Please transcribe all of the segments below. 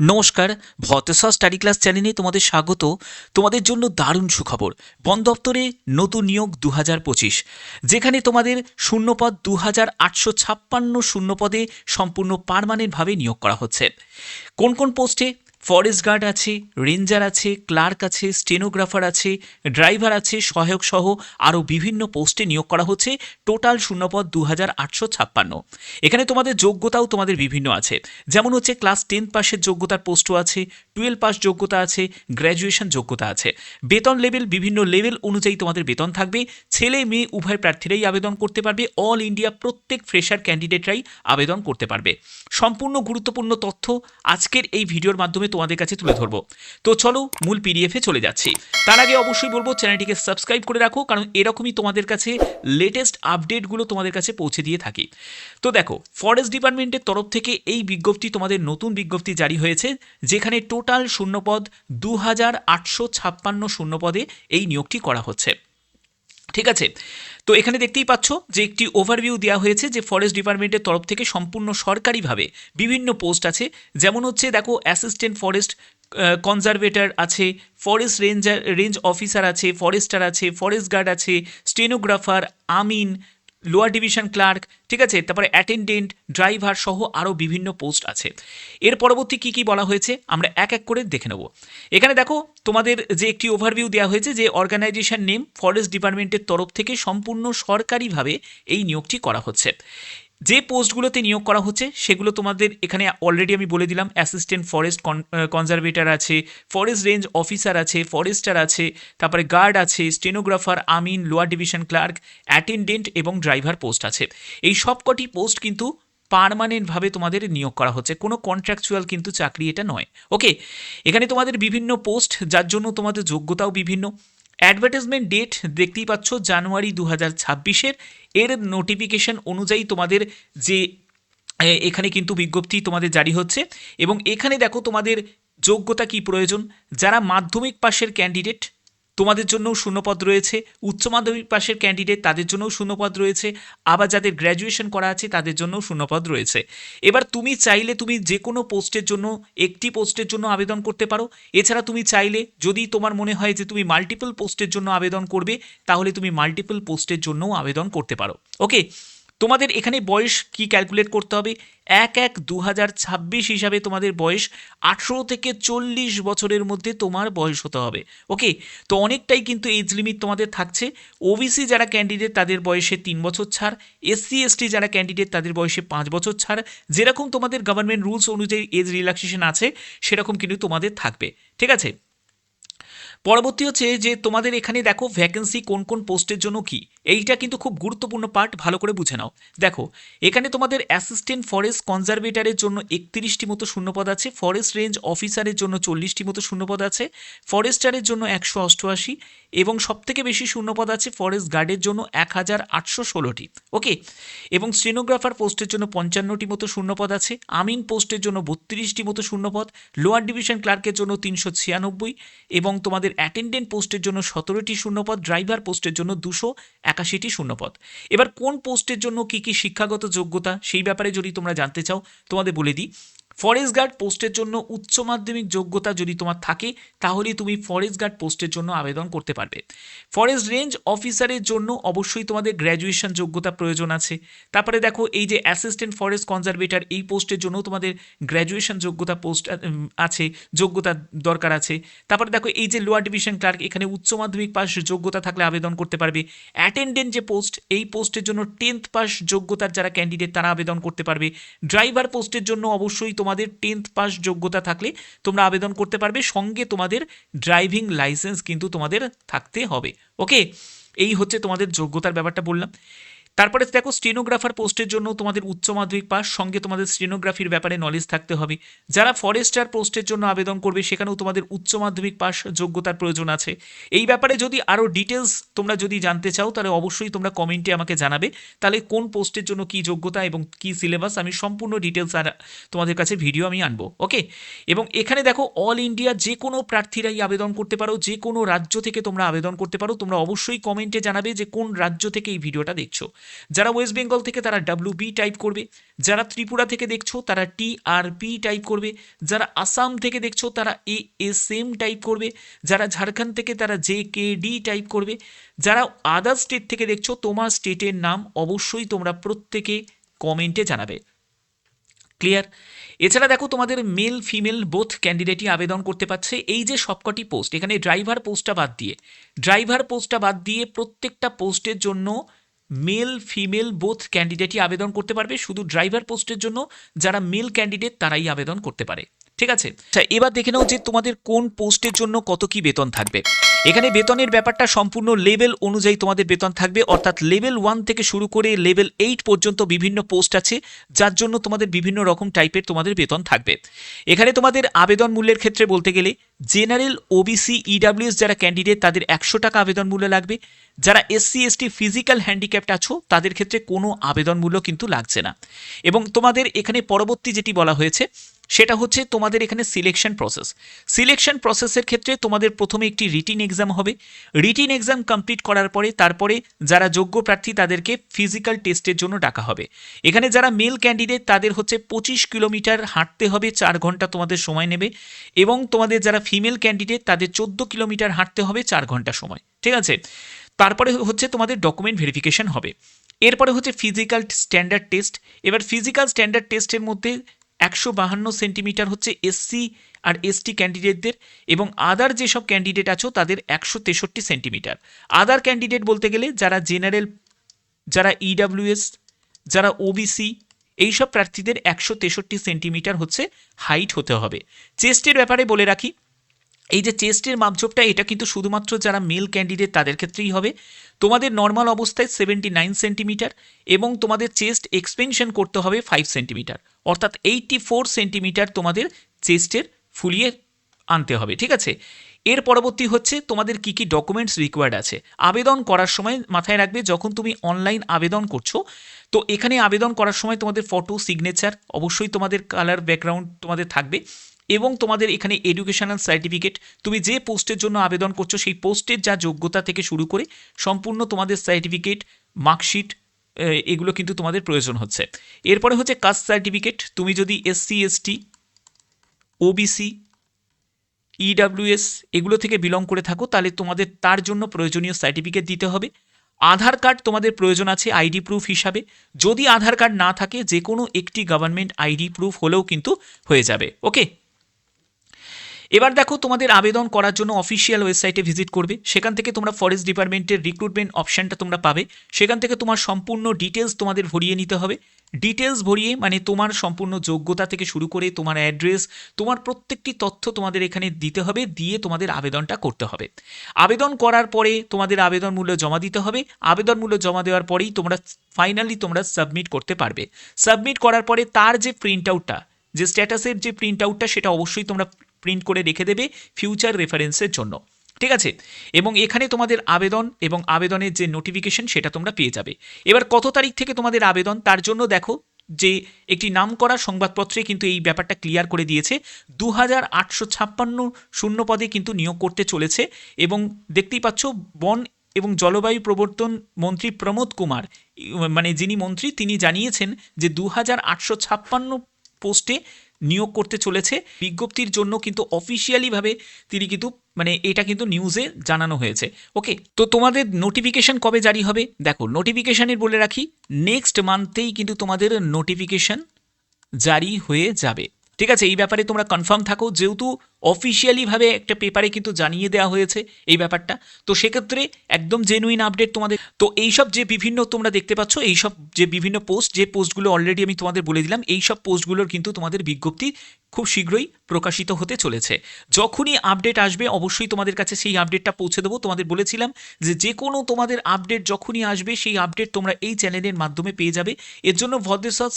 নমস্কার, ভতেশ্বর study class চ্যানেলে তোমাদের স্বাগত। তোমাদের জন্য দারুণ সুখবর। বন দপ্তরে নতুন নিয়োগ 2025, যেখানে তোমাদের শূন্যপদ 2856 শূন্যপদে সম্পূর্ণ পার্মানেন্টভাবে নিয়োগ করা হচ্ছে। কোন কোন পোস্টে? ফরেস্ট গার্ড আছে, রেঞ্জার আছে, ক্লার্ক আছে, স্টেনোগ্রাফার আছে, ড্রাইভার আছে, সহায়ক সহ আরও বিভিন্ন পোস্টে নিয়োগ করা হচ্ছে। টোটাল শূন্যপদ 2856। এখানে তোমাদের যোগ্যতাও তোমাদের বিভিন্ন আছে, যেমন হচ্ছে ক্লাস 10 পাসের যোগ্যতার পোস্টও আছে, 12 পাস যোগ্যতা আছে, গ্র্যাজুয়েশন যোগ্যতা আছে। বেতন লেভেল বিভিন্ন লেভেল অনুযায়ী তোমাদের বেতন থাকবে। ছেলে মেয়ে উভয় প্রার্থীরাই আবেদন করতে পারবে। অল ইন্ডিয়া প্রত্যেক ফ্রেশার ক্যান্ডিডেটরাই আবেদন করতে পারবে। সম্পূর্ণ গুরুত্বপূর্ণ তথ্য আজকের এই ভিডিওর মাধ্যমে তোমাদের কাছে তুলে ধরবো। তো চলো মূল পিডিএফে চলে যাচ্ছি। তার আগে অবশ্যই বলবো চ্যানেলটিকে সাবস্ক্রাইব করে রাখো, কারণ এরকমই তোমাদের কাছে লেটেস্ট আপডেটগুলো তোমাদের কাছে পৌঁছে দিয়ে থাকি। তো দেখো, ফরেস্ট ডিপার্টমেন্টের তরফ থেকে এই বিজ্ঞপ্তি, তোমাদের নতুন বিজ্ঞপ্তি জারি হয়েছে, যেখানে টোটাল শূন্যপদ 2856 শূন্যপদে এই নিয়োগটি করা হচ্ছে। ঠিক আছে, তো এখানে দেখতেই পাচ্ছ যে একটি ওভারভিউ দেওয়া হয়েছে যে ফরেস্ট ডিপার্টমেন্টের তরফ থেকে সম্পূর্ণ সরকারিভাবে বিভিন্ন পোস্ট আছে। যেমন হচ্ছে দেখো, অ্যাসিস্ট্যান্ট ফরেস্ট কনজারভেটর আছে, ফরেস্ট রেঞ্জ অফিসার আছে, ফরেস্টার আছে, ফরেস্ট গার্ড আছে, স্টেনোগ্রাফার, আমিন, লোয়ার ডিভিশন ক্লার্ক, ঠিক আছে, তারপরে অ্যাটেন্ডেন্ট, ড্রাইভার সহ আরও বিভিন্ন পোস্ট আছে। এর পরবর্তী কী কী বলা হয়েছে আমরা এক এক করে দেখে নেব। এখানে দেখো, তোমাদের যে একটি ওভারভিউ দেওয়া হয়েছে যে অর্গানাইজেশন নেম ফরেস্ট ডিপার্টমেন্টের তরফ থেকে সম্পূর্ণ সরকারিভাবে এই নিয়োগটি করা হচ্ছে। যে পোস্টগুলোতে নিয়োগ করা হচ্ছে সেগুলো তোমাদের এখানে অলরেডি আমি বলে দিলাম। অ্যাসিস্ট্যান্ট ফরেস্ট কনজারভেটর আছে, ফরেস্ট রেঞ্জ অফিসার আছে, ফরেস্টার আছে, তারপরে গার্ড আছে, স্টেনোগ্রাফার, আমিন, লোয়ার ডিভিশন ক্লার্ক, অ্যাটেন্ডেন্ট এবং ড্রাইভার পোস্ট আছে। এই সবকটি পোস্ট কিন্তু পার্মানেন্টভাবে তোমাদের নিয়োগ করা হচ্ছে, কোনো কন্ট্রাকচুয়াল কিন্তু চাকরি এটা নয়। ওকে, এখানে তোমাদের বিভিন্ন পোস্ট, যার জন্য তোমাদের যোগ্যতাও বিভিন্ন। অ্যাডভার্টাইজমেন্ট ডেট দেখতেই পাচ্ছ জানুয়ারি 2026-এর। এর নোটিফিকেশন অনুযায়ী তোমাদের যে এখানে কিন্তু বিজ্ঞপ্তি তোমাদের জারি হচ্ছে। এবং এখানে দেখো তোমাদের যোগ্যতা কি প্রয়োজন। যারা মাধ্যমিক পাশের ক্যান্ডিডেট তোমাদের জন্যও শূন্যপদ রয়েছে, উচ্চ মাধ্যমিক পাশের ক্যান্ডিডেট তাদের জন্যও শূন্যপদ রয়েছে, আবার যাদের গ্র্যাজুয়েশন করা আছে তাদের জন্যও শূন্যপদ রয়েছে। এবার তুমি চাইলে তুমি যে কোনো পোস্টের জন্য একটি পোস্টের জন্য আবেদন করতে পারো। এছাড়া তুমি চাইলে যদি তোমার মনে হয় যে তুমি মাল্টিপল পোস্টের জন্য আবেদন করবে, তাহলে তুমি মাল্টিপল পোস্টের জন্যও আবেদন করতে পারো। ওকে, তোমাদের এখানে বয়স কি ক্যালকুলেট করতে হবে? 1/1/2026 হিসাবে তোমাদের বয়স 18 থেকে 40 বছরের মধ্যে তোমার বয়স হতে হবে। ওকে, তো অনেকটাই কিন্তু এজ লিমিট তোমাদের থাকছে। ওবিসি যারা ক্যান্ডিডেট তাদের বয়সে 3 বছর ছাড়, এসসি এসটি যারা ক্যান্ডিডেট তাদের বয়সে 5 বছর ছাড়। যেরকম তোমাদের গভর্নমেন্ট রুলস অনুযায়ী এজ রিল্যাক্সেশন আছে, সেরকম কিন্তু তোমাদের থাকবে। ঠিক আছে, পরবর্তী হচ্ছে যে তোমাদের এখানে দেখো ভ্যাকেন্সি কোন কোন পোস্টের জন্য কি, এইটা কিন্তু খুব গুরুত্বপূর্ণ পার্ট, ভালো করে বুঝে নাও। দেখো, এখানে তোমাদের অ্যাসিস্ট্যান্ট ফরেস্ট কনজারভেটরের জন্য 31টি মতো শূন্যপদ আছে, ফরেস্ট রেঞ্জ অফিসারের জন্য 40টি মতো শূন্যপদ আছে, ফরেস্টারের জন্য 188, এবং সবথেকে বেশি শূন্যপদ আছে ফরেস্ট গার্ডের জন্য 1816টি। ওকে, এবং স্টেনোগ্রাফার পোস্টের জন্য 55টি মতো শূন্যপদ আছে, আমিন পোস্টের জন্য 32টি মতো শূন্যপদ, লোয়ার ডিভিশন ক্লার্কের জন্য 396, এবং তোমাদের অ্যাটেন্ডেন্ট পোস্টের জন্য 17টি শূন্যপদ, ড্রাইভার পোস্টের জন্য 281টি শূন্যপদ। এবার কোন পোস্টের জন্য কি কি শিক্ষাগত যোগ্যতা সেই ব্যাপারে যদি তোমরা জানতে চাও, তোমাদের বলে দিই। ফরেস্ট গার্ড পোস্টের জন্য উচ্চ মাধ্যমিক যোগ্যতা যদি তোমার থাকে, তাহলে তুমি ফরেস্ট গার্ড পোস্টের জন্য আবেদন করতে পারবে। ফরেস্ট রেঞ্জ অফিসারের জন্য অবশ্যই তোমাদের গ্র্যাজুয়েশন যোগ্যতা প্রয়োজন আছে। তারপরে দেখো, এই যে অ্যাসিস্ট্যান্ট ফরেস্ট কনজারভেটর এই পোস্টের জন্য তোমাদের গ্র্যাজুয়েশন যোগ্যতা আছে, যোগ্যতা দরকার আছে। তারপরে দেখো, এই যে লোয়ার ডিভিশন ক্লার্ক, এখানে উচ্চ মাধ্যমিক পাস যোগ্যতা থাকলে আবেদন করতে পারবে। অ্যাটেন্ডেন্ট যে পোস্ট, এই পোস্টের জন্য 10th পাস যোগ্যতার যারা ক্যান্ডিডেট তারা আবেদন করতে পারবে। ড্রাইভার পোস্টের জন্য অবশ্যই তোমাদের 10th পাস যোগ্যতা থাকলে তোমরা আবেদন করতে পারবে, সঙ্গে তোমাদের ড্রাইভিং লাইসেন্স কিন্তু তোমাদের থাকতে হবে। ওকে, এই হচ্ছে তোমাদের যোগ্যতার ব্যাপারটা বললাম। তারপরে দেখো, স্টেনোগ্রাফার পোস্টের জন্য তোমাদের উচ্চ মাধ্যমিক পাস, সঙ্গে তোমাদের স্টেনোগ্রাফির ব্যাপারে নলেজ থাকতে হবে। যারা ফরেস্টার পোস্টের জন্য আবেদন করবে, সেখানেও তোমাদের উচ্চ মাধ্যমিক পাস যোগ্যতার প্রয়োজন আছে। এই ব্যাপারে যদি আরও ডিটেলস তোমরা যদি জানতে চাও, তাহলে অবশ্যই তোমরা কমেন্টে আমাকে জানাবে। তাহলে কোন পোস্টের জন্য কী যোগ্যতা এবং কী সিলেবাস, আমি সম্পূর্ণ ডিটেলস আর তোমাদের কাছে ভিডিও আমি আনবো। ওকে, এবং এখানে দেখো, অল ইন্ডিয়া যে কোনো প্রার্থীরাই আবেদন করতে পারো, যে কোনো রাজ্য থেকে তোমরা আবেদন করতে পারো। তোমরা অবশ্যই কমেন্টে জানাবে যে কোন রাজ্য থেকে এই ভিডিওটা দেখছো। যারা ওয়েস্ট বেঙ্গল থেকে তারা WB টাইপ করবে, যারা ত্রিপুরা থেকে দেখছো তারা TRP টাইপ করবে, যারা আসাম থেকে দেখছো তারা ASM টাইপ করবে, যারা ঝাড়খণ্ড থেকে তারা JKD টাইপ করবে, যারা আদার স্টেট থেকে দেখছো তোমার স্টেটের নাম অবশ্যই তোমরা প্রত্যেকে কমেন্টে জানাবে। ক্লিয়ার? এছাড়া দেখো তোমাদের মেল ফিমেল বোথ ক্যান্ডিডেটই আবেদন করতে পারছে। এই যে সবকটি পোস্ট, এখানে ড্রাইভার পোস্টটা বাদ দিয়ে প্রত্যেকটা পোস্টের জন্য মেল ফিমেল বোথ ক্যান্ডিডেটই আবেদন করতে পারবে। শুধু ড্রাইভার পোস্টের জন্য যারা মেল ক্যান্ডিডেট তারাই আবেদন করতে পারে। ঠিক আছে, আচ্ছা এবার দেখে নাও যে তোমাদের কোন পোস্টের জন্য কত কি বেতন থাকবে। এখানে বেতনের ব্যাপারটা সম্পূর্ণ লেভেল অনুযায়ী তোমাদের বেতন থাকবে, অর্থাৎ লেভেল 1 থেকে শুরু করে লেভেল 8 পর্যন্ত বিভিন্ন পোস্ট আছে, যার জন্য তোমাদের বিভিন্ন রকম টাইপের তোমাদের বেতন থাকবে। এখানে তোমাদের আবেদন মূল্যের ক্ষেত্রে বলতে গেলে জেনারেল, OBC, EWS যারা ক্যান্ডিডেট তাদের 100 টাকা আবেদন মূল্য লাগবে। যারা SC ST ফিজিক্যাল হ্যান্ডিক্যাপ্ট আছো তাদের ক্ষেত্রে কোনো আবেদন মূল্য কিন্তু লাগছে না। এবং তোমাদের এখানে পরবর্তী যেটি বলা হয়েছে সেটা হচ্ছে তোমাদের এখানে সিলেকশন প্রসেসের ক্ষেত্রে তোমাদের প্রথমে একটি রিটিন এক্সাম হবে। রিটিন এক্সাম কমপ্লিট করার পরে তারপরে যারা যোগ্য প্রার্থী তাদেরকে ফিজিক্যাল টেস্টের জন্য ডাকা হবে। এখানে যারা মেল ক্যান্ডিডেট তাদের হচ্ছে 25 কিলোমিটার হাঁটতে হবে, 4 ঘন্টা তোমাদের সময় নেবে। এবং তোমাদের যারা ফিমেল ক্যান্ডিডেট তাদের 14 কিলোমিটার হাঁটতে হবে, 4 ঘন্টা সময়। ঠিক আছে, তারপরে হচ্ছে তোমাদের ডকুমেন্ট ভেরিফিকেশন হবে। এরপরে হচ্ছে ফিজিক্যাল স্ট্যান্ডার্ড টেস্ট। এবার ফিজিক্যাল স্ট্যান্ডার্ড টেস্টের মধ্যে 152 সেন্টিমিটার হচ্ছে SC আর ST ক্যান্ডিডেটদের, এবং আদার যেসব ক্যান্ডিডেট আছো তাদের 163 সেন্টিমিটার। আদার ক্যান্ডিডেট বলতে গেলে যারা জেনারেল, যারা EWS, যারা OBC, এইসব প্রার্থীদের 163 সেন্টিমিটার হচ্ছে হাইট হতে হবে। চেস্টের ব্যাপারে বলে রাখি, এই যে চেস্টের মাপঝোপটা এটা কিন্তু শুধুমাত্র যারা মেল ক্যান্ডিডেট তাদের ক্ষেত্রেই হবে। তোমাদের নর্মাল অবস্থায় 79 সেন্টিমিটার এবং তোমাদের চেস্ট এক্সপেনশন করতে হবে 5 সেন্টিমিটার, অর্থাৎ 84 সেন্টিমিটার তোমাদের চেস্টের ফুলিয়ে আনতে হবে। ঠিক আছে, এর পরবর্তী হচ্ছে তোমাদের কি কি ডকুমেন্টস রিকোয়ার্ড আছে। আবেদন করার সময় মাথায় রাখবে, যখন তুমি অনলাইন আবেদন করছো তো এখানে আবেদন করার সময় তোমাদের ফটো, সিগনেচার, অবশ্যই তোমাদের কালার ব্যাকগ্রাউন্ড তোমাদের থাকবে, এবং তোমাদের এখানে এডুকেশনাল সার্টিফিকেট, তুমি যে পোস্টের জন্য আবেদন করছো সেই পোস্টের যা যোগ্যতা থেকে শুরু করে সম্পূর্ণ তোমাদের সার্টিফিকেট, মার্কশিট, এগুলো কিন্তু তোমাদের প্রয়োজন হচ্ছে। এরপরে হচ্ছে কাস্ট সার্টিফিকেট, তুমি যদি SC ST, OBC, EWS এগুলো থেকে বিলং করে থাকো তাহলে তোমাদের তার জন্য প্রয়োজনীয় সার্টিফিকেট দিতে হবে। আধার কার্ড তোমাদের প্রয়োজন আছে আইডি প্রুফ হিসাবে। যদি আধার কার্ড না থাকে যে কোনো একটি গভর্নমেন্ট আইডি প্রুফ হলেও কিন্তু হয়ে যাবে। ওকে, এবার দেখো তোমাদের আবেদন করার জন্য অফিসিয়াল ওয়েবসাইটে ভিজিট করবে, সেখান থেকে তোমরা ফরেস্ট ডিপার্টমেন্টের রিক্রুটমেন্ট অপশানটা তোমরা পাবে। সেখান থেকে তোমার সম্পূর্ণ ডিটেলস তোমাদের ভরিয়ে নিতে হবে। ডিটেলস ভরিয়ে মানে তোমার সম্পূর্ণ যোগ্যতা থেকে শুরু করে তোমার অ্যাড্রেস, তোমার প্রত্যেকটি তথ্য তোমাদের এখানে দিতে হবে, দিয়ে তোমাদের আবেদনটা করতে হবে। আবেদন করার পরে তোমাদের আবেদন মূল্য জমা দিতে হবে। আবেদন মূল্য জমা দেওয়ার পরেই তোমরা ফাইনালি তোমরা সাবমিট করতে পারবে। সাবমিট করার পরে তার যে প্রিন্ট আউটটা, যে স্ট্যাটাসের যে প্রিন্ট আউটটা, সেটা অবশ্যই তোমরা প্রিন্ট করে রেখে দেবে ফিউচার রেফারেন্সের জন্য। ঠিক আছে, এবং এখানে তোমাদের আবেদন এবং আবেদনের যে নোটিফিকেশন সেটা তোমরা পেয়ে যাবে। এবার কত তারিখ থেকে তোমাদের আবেদন, তার জন্য দেখো যে একটি নামকরা সংবাদপত্রে কিন্তু এই ব্যাপারটা ক্লিয়ার করে দিয়েছে। 2856 শূন্য পদে কিন্তু নিয়োগ করতে চলেছে, এবং দেখতেই পাচ্ছ বন এবং জলবায়ু পরিবর্তন মন্ত্রী প্রমোদ কুমার, মানে যিনি মন্ত্রী, তিনি জানিয়েছেন যে 2856 পোস্টে নিয়োগ করতে চলেছে। বিজ্ঞপ্তির জন্য কিন্তু অফিসিয়ালিভাবে তিনি কিন্তু মানে এটা কিন্তু নিউজে জানানো হয়েছে। ওকে, তো তোমাদের নোটিফিকেশন কবে জারি হবে দেখো, নোটিফিকেশানের বলে রাখি নেক্সট মান্থেই কিন্তু তোমাদের নোটিফিকেশান জারি হয়ে যাবে। ঠিক আছে, এই ব্যাপারে তোমরা কনফার্ম থাকো, যেহেতু অফিসিয়ালিভাবে একটা পেপারে কিন্তু জানিয়ে দেওয়া হয়েছে এই ব্যাপারটা, তো সেক্ষেত্রে একদম জেনুইন আপডেট তোমাদের। তো এইসব যে বিভিন্ন তোমরা দেখতে পাচ্ছ, এইসব যে বিভিন্ন পোস্ট, যে পোস্টগুলো অলরেডি আমি তোমাদের বলে দিলাম, এইসব পোস্টগুলোর কিন্তু তোমাদের বিজ্ঞপ্তি খুব শীঘ্রই প্রকাশিত হতে চলেছে। যখনই আপডেট আসবে অবশ্যই তোমাদের কাছে সেই আপডেটটা পৌঁছে দেবো। তোমাদের বলেছিলাম যে কোনো তোমাদের আপডেট যখনই আসবে সেই আপডেট তোমরা এই চ্যানেলের মাধ্যমে পেয়ে যাবে। এর জন্য ভদ্রেশ্বর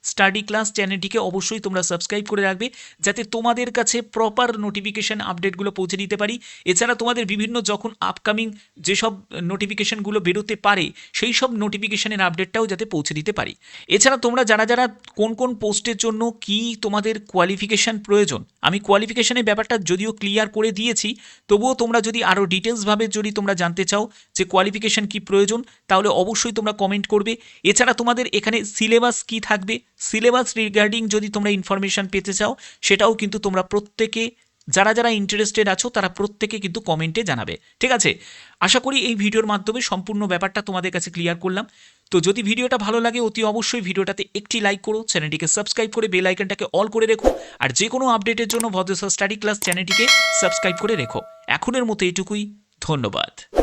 স্টাডি ক্লাস চ্যানেলটিকে অবশ্যই তোমরা সাবস্ক্রাইব করে রাখবে, যাতে তোমাদের কাছে প্রপার নোটিফিকেশান আপডেটগুলো পৌঁছে দিতে পারি। এছাড়া তোমাদের বিভিন্ন যখন আপকামিং যেসব নোটিফিকেশানগুলো বেরোতে পারে সেই সব নোটিফিকেশানের আপডেটটাও যাতে পৌঁছে দিতে পারি। এছাড়া তোমরা যারা যারা কোন কোন পোস্টের জন্য কি তোমাদের কোয়ালিফিকেশান প্রয়োজন আমি কোয়ালিফিকেশনের ব্যাপারটা যদিও ক্লিয়ার করে দিয়েছি, তবুও তোমরা যদি আরও ডিটেলসভাবে যদি তোমরা জানতে চাও যে কোয়ালিফিকেশন কি প্রয়োজন, তাহলে অবশ্যই তোমরা কমেন্ট করবে। এছাড়া তোমাদের এখানে সিলেবাস কি থাকবে, সিলেবাস রিগার্ডিং যদি তোমরা ইনফরমেশান পেতে চাও, সেটাও কিন্তু তোমরা প্রত্যেকে যারা যারা ইন্টারেস্টেড আছো তারা প্রত্যেকে কিন্তু কমেন্টে জানাবে। ঠিক আছে, আশা করি এই ভিডিওর মাধ্যমে সম্পূর্ণ ব্যাপারটা তোমাদের কাছে ক্লিয়ার করলাম। তো যদি ভিডিওটা ভালো লাগে অতি অবশ্যই ভিডিওটাতে একটি লাইক করো, চ্যানেলটিকে সাবস্ক্রাইব করে বেল আইকনটাকে অল করে রেখো, আর যে কোনো আপডেটের জন্য ভদ্র স্যার স্টাডি ক্লাস চ্যানেলটিকে সাবস্ক্রাইব করে রেখো। এখনের মতো এটুকুই, ধন্যবাদ।